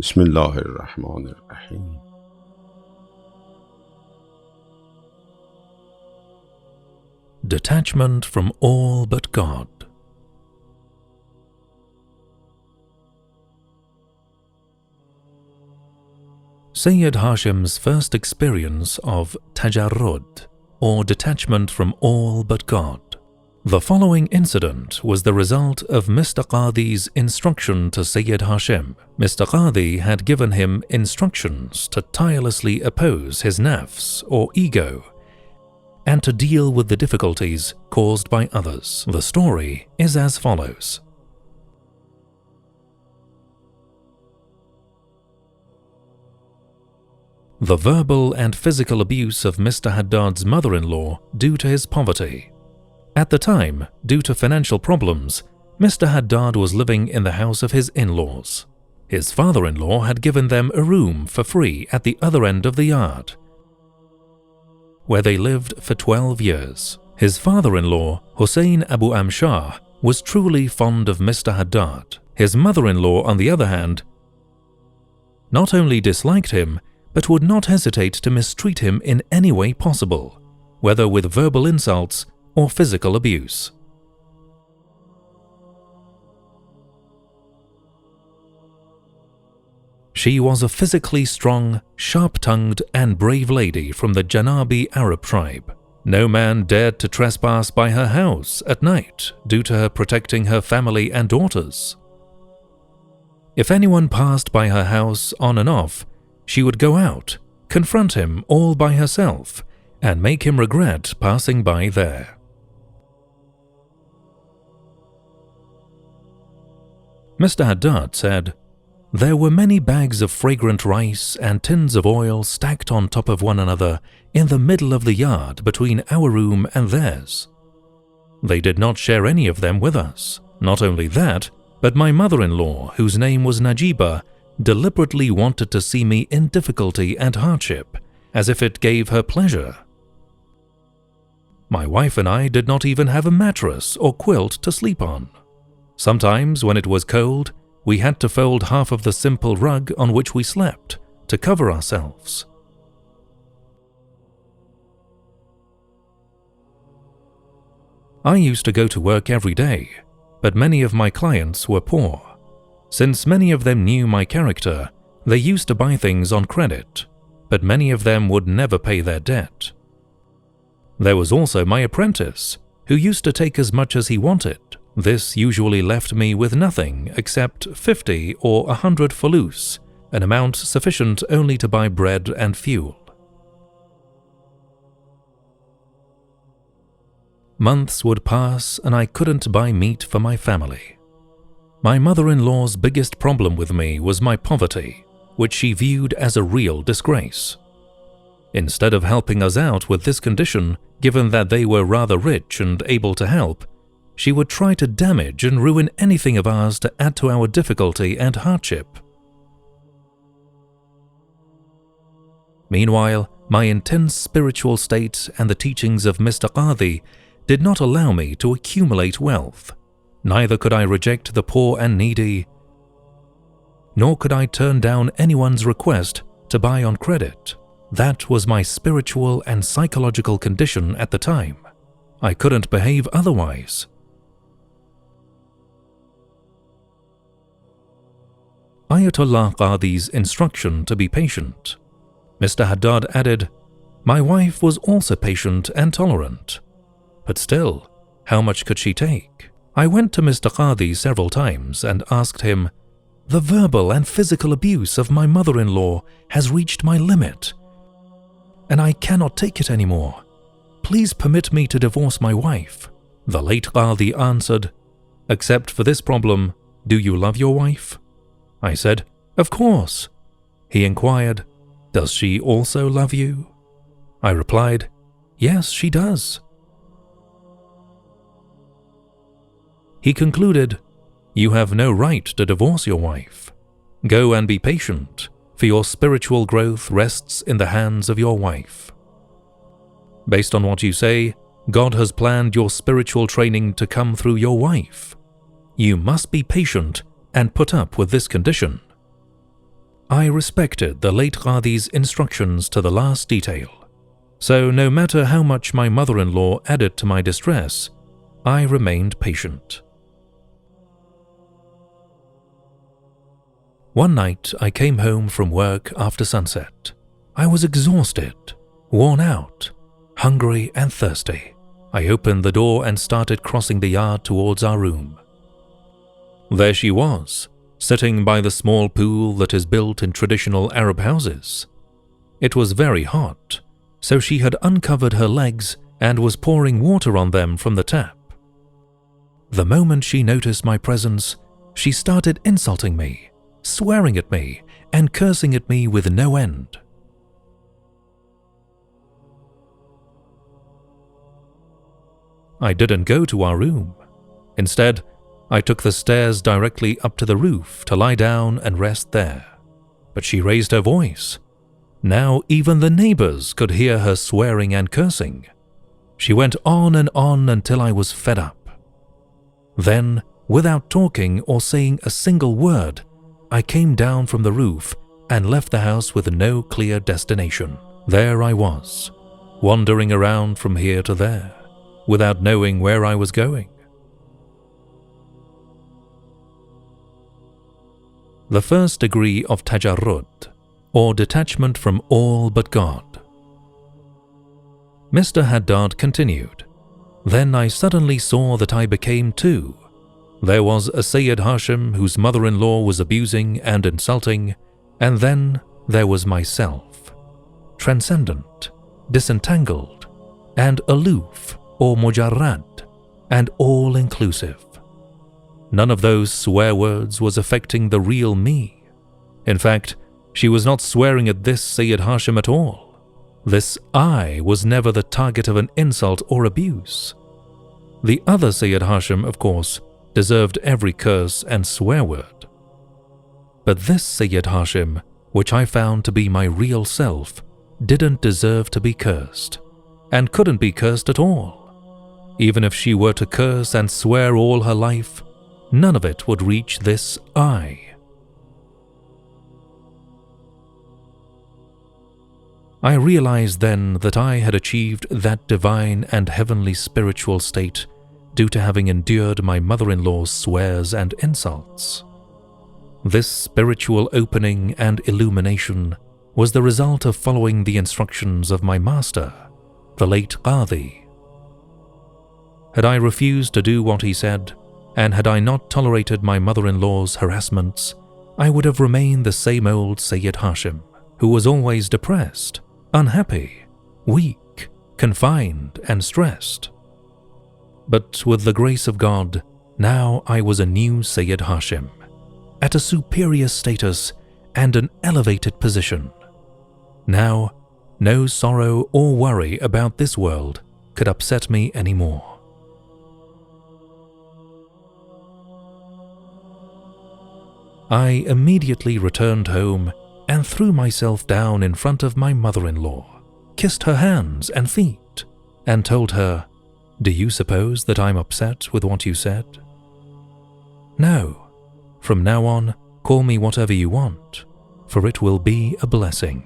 Bismillahirrahmanirrahim. Detachment from all but God. Sayyid Hashim's first experience of tajarrud, or detachment from all but God. The following incident was the result of Mr. Qadi's instruction to Sayyid Hashim. Mr. Qadi had given him instructions to tirelessly oppose his nafs, or ego, and to deal with the difficulties caused by others. The story is as follows. The verbal and physical abuse of Mr. Haddad's mother-in-law due to his poverty. At the time, due to financial problems, Mr. Haddad was living in the house of his in-laws. His father-in-law had given them a room for free at the other end of the yard, where they lived for 12 years. His father-in-law, Husayn Abu Amshah, was truly fond of Mr. Haddad. His mother-in-law, on the other hand, not only disliked him, but would not hesitate to mistreat him in any way possible, whether with verbal insults or physical abuse. She was a physically strong, sharp-tongued and brave lady from the Janabi Arab tribe. No man dared to trespass by her house at night due to her protecting her family and daughters. If anyone passed by her house on and off, she would go out, confront him all by herself, and make him regret passing by there. Mr. Haddad said, "There were many bags of fragrant rice and tins of oil stacked on top of one another in the middle of the yard between our room and theirs. They did not share any of them with us. Not only that, but my mother-in-law, whose name was Najiba, deliberately wanted to see me in difficulty and hardship, as if it gave her pleasure. My wife and I did not even have a mattress or quilt to sleep on. Sometimes, when it was cold, we had to fold half of the simple rug on which we slept to cover ourselves. I used to go to work every day, but many of my clients were poor. Since many of them knew my character, they used to buy things on credit, but many of them would never pay their debt. There was also my apprentice, who used to take as much as he wanted. This usually left me with nothing except 50 or 100 fulus, an amount sufficient only to buy bread and fuel. Months would pass and I couldn't buy meat for my family. My mother-in-law's biggest problem with me was my poverty, which she viewed as a real disgrace. Instead of helping us out with this condition, given that they were rather rich and able to help, she would try to damage and ruin anything of ours to add to our difficulty and hardship. Meanwhile, my intense spiritual state and the teachings of Mr. Qadi did not allow me to accumulate wealth. Neither could I reject the poor and needy, nor could I turn down anyone's request to buy on credit. That was my spiritual and psychological condition at the time. I couldn't behave otherwise. Ayatollah Qadi's instruction to be patient. Mr. Haddad added, "My wife was also patient and tolerant. But still, how much could she take?" I went to Mr. Qadi several times and asked him, "The verbal and physical abuse of my mother-in-law has reached my limit, and I cannot take it anymore. Please permit me to divorce my wife." The late Qadi answered, "Except for this problem, do you love your wife?" I said, "Of course." He inquired, "Does she also love you?" I replied, "Yes, she does." He concluded, "You have no right to divorce your wife. Go and be patient, for your spiritual growth rests in the hands of your wife. Based on what you say, God has planned your spiritual training to come through your wife. You must be patient and put up with this condition." I respected the late Qadi's instructions to the last detail, so no matter how much my mother-in-law added to my distress, I remained patient. One night I came home from work after sunset. I was exhausted, worn out, hungry and thirsty. I opened the door and started crossing the yard towards our room. There she was, sitting by the small pool that is built in traditional Arab houses. It was very hot, so she had uncovered her legs and was pouring water on them from the tap. The moment she noticed my presence, she started insulting me, swearing at me, and cursing at me with no end. I didn't go to our room. Instead, I took the stairs directly up to the roof to lie down and rest there. But she raised her voice. Now even the neighbors could hear her swearing and cursing. She went on and on until I was fed up. Then, without talking or saying a single word, I came down from the roof and left the house with no clear destination. There I was, wandering around from here to there, without knowing where I was going. The first degree of tajarrud, or detachment from all but God. Mr. Haddad continued, "Then I suddenly saw that I became two. There was a Sayyid Hashim whose mother-in-law was abusing and insulting, and then there was myself, transcendent, disentangled, and aloof or mujarrad, and all-inclusive. None of those swear words was affecting the real me. In fact, she was not swearing at this Sayyid Hashim at all. This I was never the target of an insult or abuse. The other Sayyid Hashim, of course, deserved every curse and swear word. But this Sayyid Hashim, which I found to be my real self, didn't deserve to be cursed, and couldn't be cursed at all. Even if she were to curse and swear all her life, none of it would reach this I. I realized then that I had achieved that divine and heavenly spiritual state due to having endured my mother-in-law's swears and insults. This spiritual opening and illumination was the result of following the instructions of my master, the late Qadi. Had I refused to do what he said, and had I not tolerated my mother-in-law's harassments, I would have remained the same old Sayyid Hashim, who was always depressed, unhappy, weak, confined, and stressed. But with the grace of God, now I was a new Sayyid Hashim, at a superior status and an elevated position. Now, no sorrow or worry about this world could upset me anymore. I immediately returned home and threw myself down in front of my mother-in-law, kissed her hands and feet, and told her, "Do you suppose that I'm upset with what you said? No. From now on, call me whatever you want, for it will be a blessing."